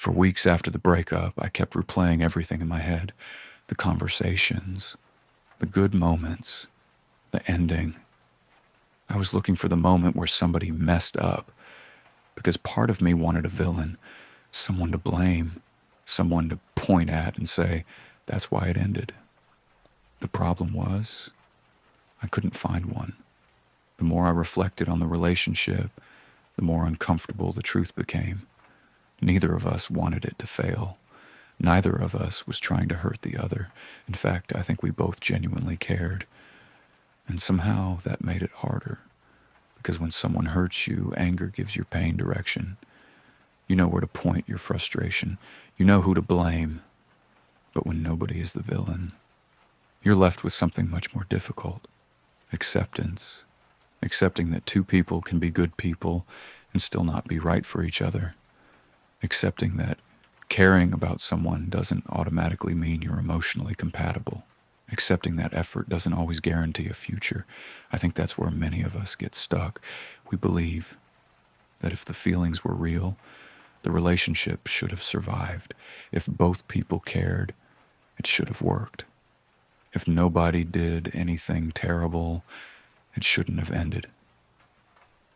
For weeks after the breakup, I kept replaying everything in my head. The conversations, the good moments, the ending. I was looking for the moment where somebody messed up, because part of me wanted a villain, someone to blame, someone to point at and say, that's why it ended. The problem was, I couldn't find one. The more I reflected on the relationship, the more uncomfortable the truth became. Neither of us wanted it to fail. Neither of us was trying to hurt the other. In fact, I think we both genuinely cared. And somehow that made it harder. Because when someone hurts you, anger gives your pain direction. You know where to point your frustration. You know who to blame. But when nobody is the villain, you're left with something much more difficult. Acceptance. Accepting that two people can be good people and still not be right for each other. Accepting that caring about someone doesn't automatically mean you're emotionally compatible. Accepting that effort doesn't always guarantee a future. I think that's where many of us get stuck. We believe that if the feelings were real, the relationship should have survived. If both people cared, it should have worked. If nobody did anything terrible, it shouldn't have ended.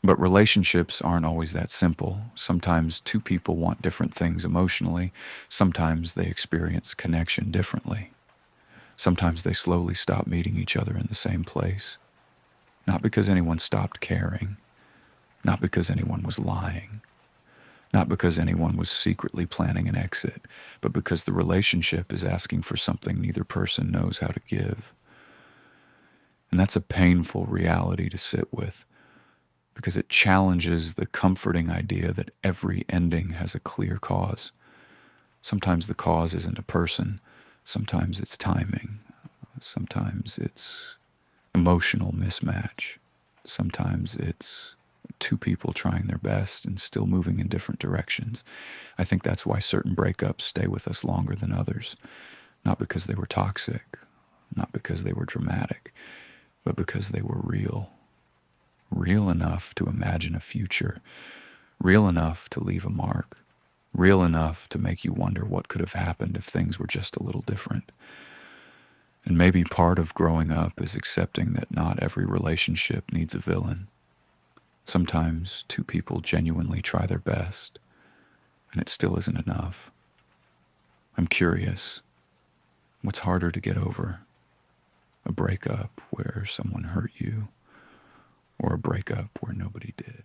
But relationships aren't always that simple. Sometimes two people want different things emotionally. Sometimes they experience connection differently. Sometimes they slowly stop meeting each other in the same place. Not because anyone stopped caring. Not because anyone was lying. Not because anyone was secretly planning an exit, but because the relationship is asking for something neither person knows how to give. And that's a painful reality to sit with, because it challenges the comforting idea that every ending has a clear cause. Sometimes the cause isn't a person. Sometimes it's timing. Sometimes it's emotional mismatch. Sometimes it's two people trying their best and still moving in different directions. I think that's why certain breakups stay with us longer than others. Not because they were toxic, not because they were dramatic, but because they were real. Real enough to imagine a future. Real enough to leave a mark. Real enough to make you wonder what could have happened if things were just a little different. And maybe part of growing up is accepting that not every relationship needs a villain. Sometimes two people genuinely try their best, and it still isn't enough. I'm curious, what's harder to get over? A breakup where someone hurt you, or a breakup where nobody did?